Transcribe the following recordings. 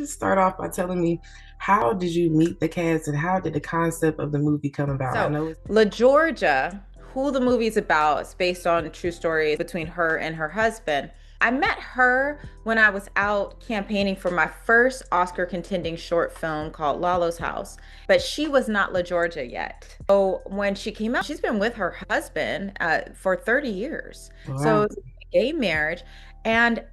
just start off by telling me, how did you meet the cast and how did the concept of the movie come about? I So, know it's La Georgia, who the movie's about, is based on a true story between her and her husband. I met her when I was out campaigning for my first Oscar contending short film called Lalo's House, but she was not La Georgia yet. So when she came out, she's been with her husband for 30 years. So wow. it's a gay marriage. And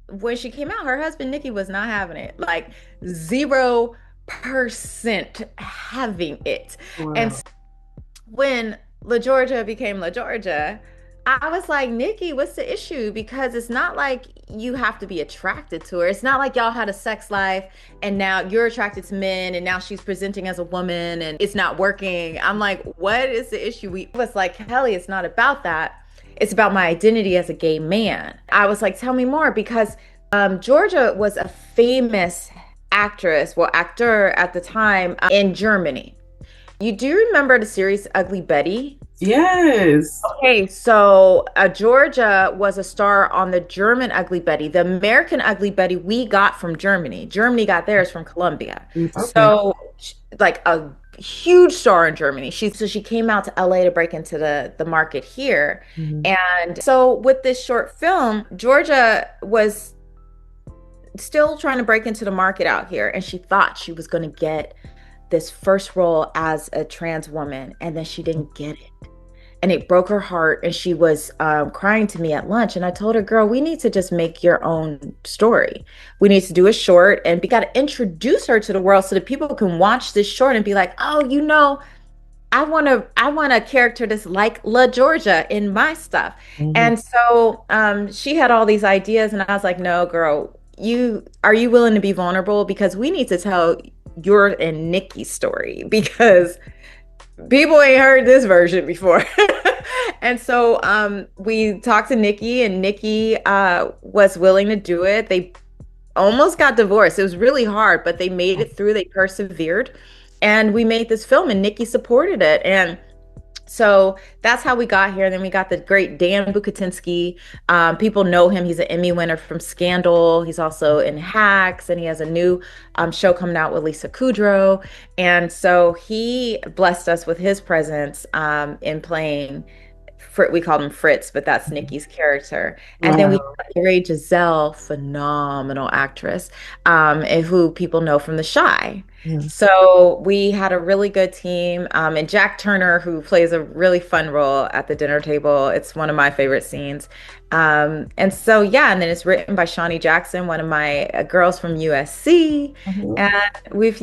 when she came out, her husband, Nikki, was not having it. Like 0% having it. And Wow. when La Georgia became La Georgia, I was like, Nikki, what's the issue? Because it's not like you have to be attracted to her. It's not like y'all had a sex life and now you're attracted to men and now she's presenting as a woman and it's not working. I'm like, what is the issue? We was like, Kelley, it's not about that. It's about my identity as a gay man. I was like, tell me more because Georgia was a famous actress, well, actor at the time in Germany. You do remember the series Ugly Betty? Yes. Okay, so Georgia was a star on the German Ugly Betty. The American Ugly Betty we got from Germany. Germany got theirs from Colombia. Okay. So, like a huge star in Germany. She came out to LA to break into the market here. Mhm. And so with this short film, Georgia was still trying to break into the market out here, and she thought she was going to get this first role as a trans woman, and then she didn't get it. And it broke her heart. And she was crying to me at lunch. And I told her, girl, we need to just make your own story. We need to do a short and we got to introduce her to the world so that people can watch this short and be like, oh, I want a character that's like La Georgia in my stuff. Mhm. And so she had all these ideas. And I was like, no, girl, are you willing to be vulnerable? Because we need to tell your and Nikki's story because people ain't heard this version before. And so we talked to Nikki, and Nikki was willing to do it. They almost got divorced. It was really hard, but they made it through. They persevered. And we made this film, and Nikki supported it. And so that's how we got here. And then we got the great Dan Bukatinsky. People know him. He's an Emmy winner from Scandal. He's also in Hacks, and he has a new show coming out with Lisa Kudrow. And so he blessed us with his presence in playing. We called him Fritz, but that's Nikki's character. And then we Wow. have Ray Giselle, phenomenal actress, and who people know from The Shy. Mhm. So we had a really good team, and Jack Turner, who plays a really fun role at the dinner table. It's one of my favorite scenes. And so yeah, and then it's written by Shawnee Jackson, one of my girls from USC, Mhm. and we've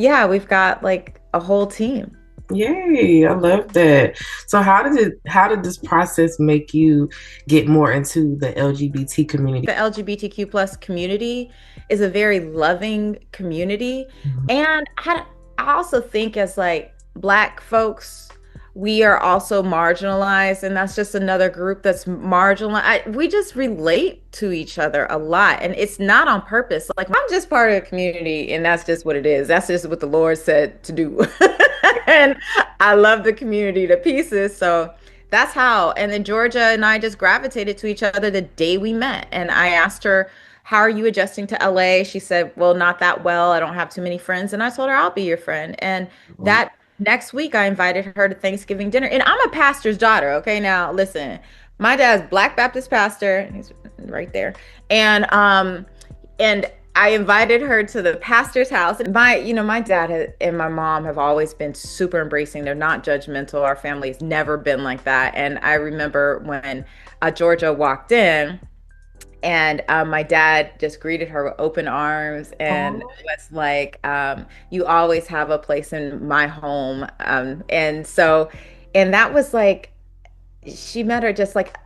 got like a whole team. Yay, I love that. So how did this process make you get more into the LGBT community? The LGBTQ plus community is a very loving community. Mhm. And I also think as like Black folks, we are also marginalized, and that's just another group that's marginalized. We just relate to each other a lot, and it's not on purpose. Like I'm just part of the community, and that's just what it is. That's just what the Lord said to do. And I love the community to pieces. So that's how. And then Georgia and I just gravitated to each other the day we met. And I asked her, how are you adjusting to LA? She said, well, not that well. I don't have too many friends. And I told her, I'll be your friend. And that next week, I invited her to Thanksgiving dinner. And I'm a pastor's daughter. Okay. Now, listen, my dad's Black Baptist pastor. He's right there. And I invited her to the pastor's house. And my dad and my mom have always been super embracing. They're not judgmental. Our family's never been like that. And I remember when Georgia walked in, and my dad just greeted her with open arms and Oh, was like, you always have a place in my home. And that was like, she met her just like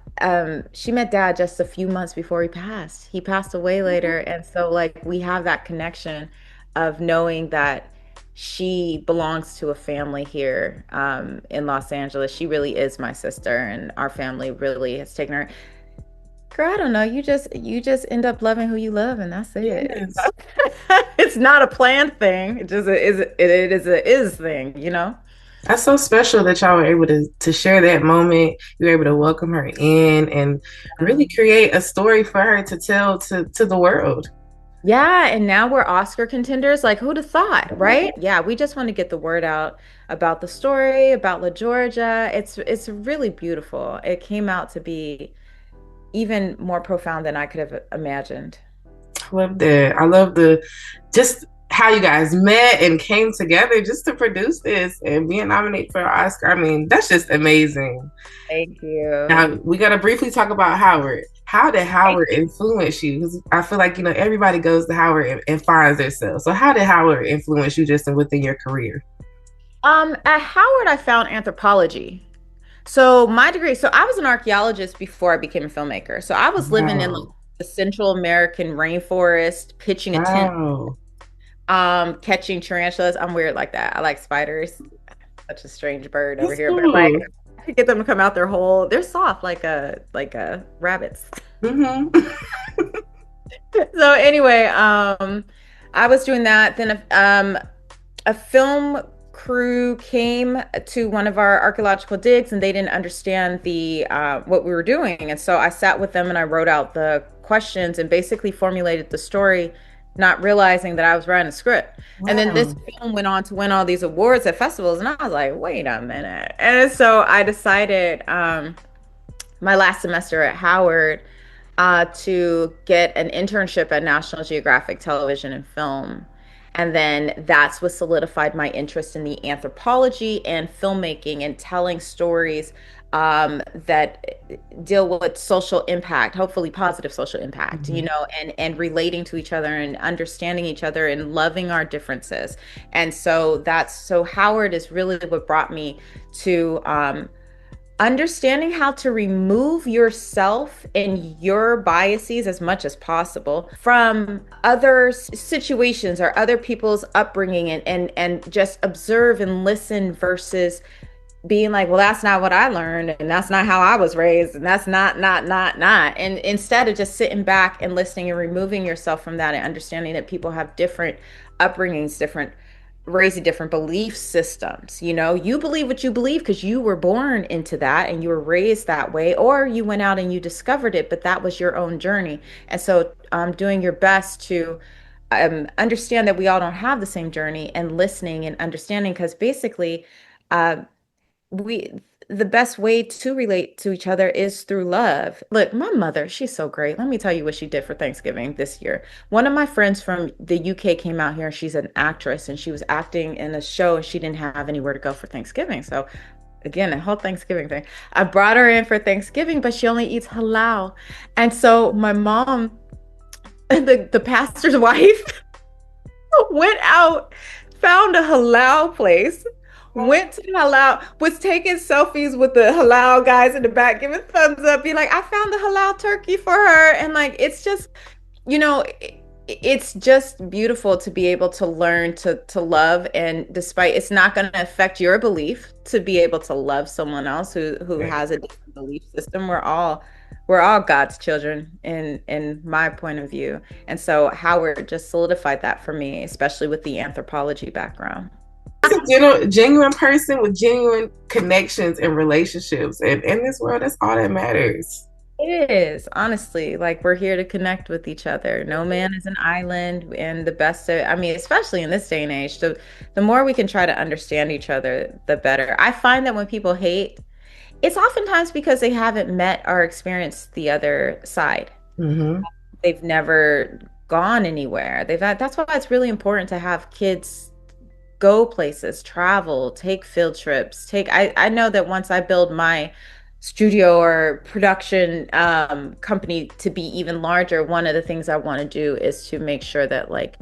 she met dad just a few months before he passed. He passed away later. And so like we have that connection of knowing that she belongs to a family here in Los Angeles. She really is my sister, and our family really has taken her. Girl, I don't know. You just end up loving who you love, and that's it. yes. It's not a planned thing. It just is. It is a is thing, you know. That's so special that y'all were able to share that moment. You were able to welcome her in and really create a story for her to tell to the world. Yeah, and now we're Oscar contenders. Like, who'd have thought, right? Yeah, we just want to get the word out about the story, about La Georgia. It's really beautiful. It came out to be even more profound than I could have imagined. I love that. I love the just how you guys met and came together just to produce this and being nominated for an Oscar. I mean, that's just amazing. Thank you. Now we gotta briefly talk about Howard. How did Howard influence you? Because I feel like everybody goes to Howard and finds themselves. So how did Howard influence you just within your career? At Howard, I found anthropology. So my degree, so I was an archaeologist before I became a filmmaker. So I was living in like Wow. the Central American rainforest, pitching a tent, Wow. catching tarantulas. I'm weird like that. I like spiders. Such a strange bird over That's here, but like cool. I could get them to come out their hole. They're soft like a rabbits. Hmm. So anyway, I was doing that. Then a film crew came to one of our archaeological digs, and they didn't understand the what we were doing. And so I sat with them and I wrote out the questions and basically formulated the story, not realizing that I was writing a script. And then this Wow. film went on to win all these awards at festivals, and I was like, wait a minute. And so I decided my last semester at Howard to get an internship at National Geographic Television and Film. And then that's what solidified my interest in the anthropology and filmmaking and telling stories that deal with social impact, hopefully positive social impact, Mhm. and relating to each other and understanding each other and loving our differences. And so Howard is really what brought me to understanding how to remove yourself and your biases as much as possible from other situations or other people's upbringing and just observe and listen versus being like, well, that's not what I learned and that's not how I was raised and that's not. And instead of just sitting back and listening and removing yourself from that and understanding that people have different upbringings, different raising different belief systems. You believe what you believe because you were born into that and you were raised that way, or you went out and you discovered it, but that was your own journey. And so doing your best to understand that we all don't have the same journey and listening and understanding because basically uh, we the best way to relate to each other is through love. Look, my mother, she's so great. Let me tell you what she did for Thanksgiving this year. One of my friends from the UK came out here. She's an actress and she was acting in a show and she didn't have anywhere to go for Thanksgiving. So again, the whole Thanksgiving thing. I brought her in for Thanksgiving, but she only eats halal. And so my mom, the pastor's wife, went out, found a halal place, went to the halal, was taking selfies with the halal guys in the back, giving thumbs up, being like, I found the halal turkey for her. And like, it's just, you know, it's just beautiful to be able to learn to love. And despite it's not going to affect your belief to be able to love someone else who Right. has a different belief system. We're all God's children in my point of view. And so Howard just solidified that for me, especially with the anthropology background. It's a genuine person with genuine connections and relationships. And in this world, that's all that matters. It is, honestly, like we're here to connect with each other. No man is an island, and the best of, I mean, especially in this day and age, the more we can try to understand each other, the better. I find that when people hate, it's oftentimes because they haven't met or experienced the other side. Hmm. They've never gone anywhere. That's why it's really important to have kids go places, travel, take field trips, I know that once I build my studio or production company to be even larger, one of the things I want to do is to make sure that like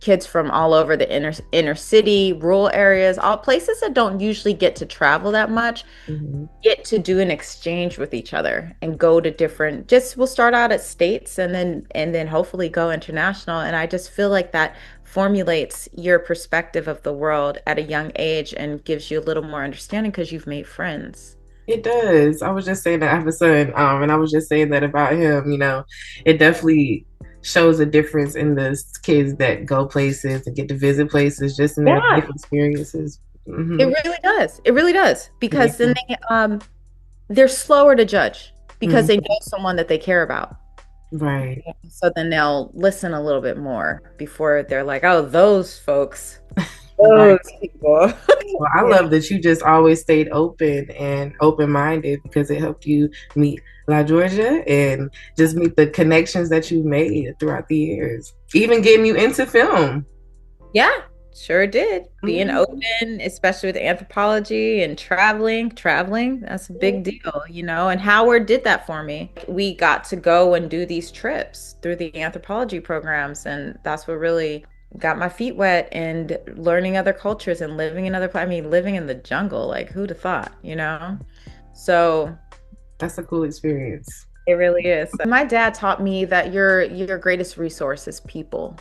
kids from all over the inner city, rural areas, all places that don't usually get to travel that much, Hmm. get to do an exchange with each other and go to different just we'll start out at states and then hopefully go international. And I just feel like that formulates your perspective of the world at a young age and gives you a little more understanding because you've made friends. It does. I was just saying that I have a son, and I was just saying that about him. It definitely shows a difference in the kids that go places and get to visit places just in their life Yeah, experiences. it Hmm. really does. It really does because Yeah. they're slower to judge because Hmm. they know someone that they care about. Right. So then they'll listen a little bit more before they're like, oh, those folks, Right. those people. Well, I Yeah. love that you just always stayed open and open minded because it helped you meet La Georgia and just meet the connections that you made throughout the years, even getting you into film. Yeah, sure did. Being Mhm. open, especially with anthropology and traveling, that's a big deal, And Howard did that for me. We got to go and do these trips through the anthropology programs, and that's what really got my feet wet and learning other cultures and living in I mean, living in the jungle, like who'd have thought? So That's a cool experience. it really is. My dad taught me that your greatest resource is people.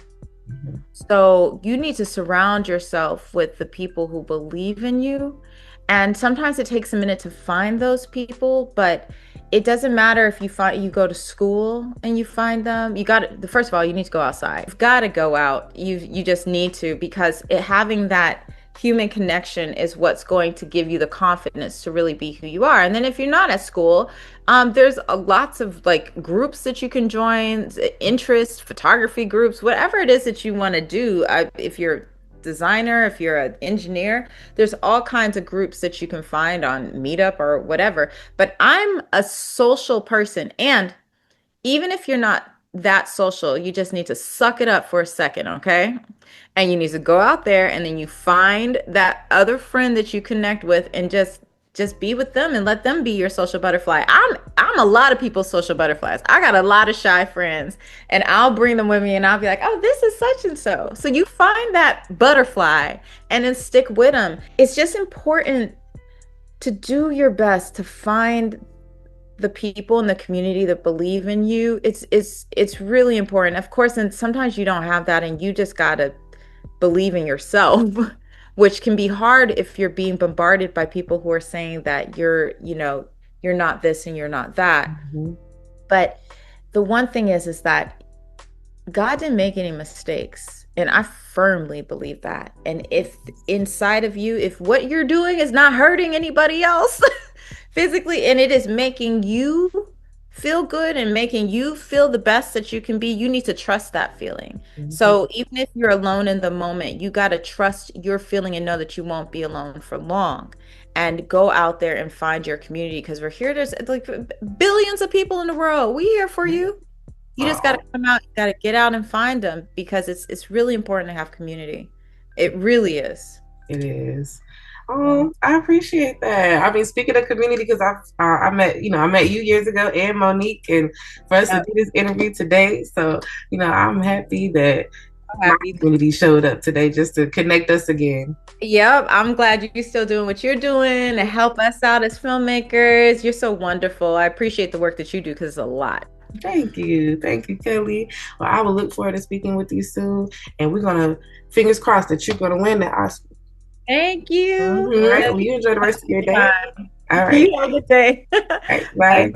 Mhm. So you need to surround yourself with the people who believe in you. And sometimes it takes a minute to find those people, but it doesn't matter if you go to school and you find them. You got to, first of all, you need to go outside. You've got to go out. You just need to because having that human connection is what's going to give you the confidence to really be who you are. And then if you're not at school, there's lots of like groups that you can join, interest, photography groups, whatever it is that you want to do. If you're a designer, if you're an engineer, there's all kinds of groups that you can find on Meetup or whatever. But I'm a social person, and even if you're not that social, you just need to suck it up for a second, okay? And you need to go out there and then you find that other friend that you connect with and just be with them and let them be your social butterfly. I'm a lot of people's social butterflies. I got a lot of shy friends and I'll bring them with me and I'll be like, "Oh, this is such and so." So you find that butterfly and then stick with them. It's just important to do your best to find the people in the community that believe in you. It's really important. Of course, and sometimes you don't have that and you just gotta believe in yourself, which can be hard if you're being bombarded by people who are saying that you're not this and you're not that. Mhm. But the one thing is that God didn't make any mistakes. And I firmly believe that. And if inside of you, if what you're doing is not hurting anybody else physically and it is making you feel good and making you feel the best that you can be, you need to trust that feeling. Mhm. So even if you're alone in the moment, you got to trust your feeling and know that you won't be alone for long. And go out there and find your community because we're here. There's like billions of people in the world. We here for you. You just got to Oh, come out, you got to get out and find them because it's really important to have community. It really is. it is. Yeah. I appreciate that. I mean, speaking of community, because I met I met you years ago and Monique, and for us to Yeah, do this interview today, so I'm happy that I'm my happy. community showed up today just to connect us again. Yep, I'm glad you're still doing what you're doing to help us out as filmmakers. You're so wonderful. I appreciate the work that you do because it's a lot. Thank you, Kelley. Well, I will look forward to speaking with you soon, and we're gonna fingers crossed that you're gonna win that Oscar. Thank you. Well, you enjoy the rest of your day. Time. All right. You have a good day. All right. Bye. Bye.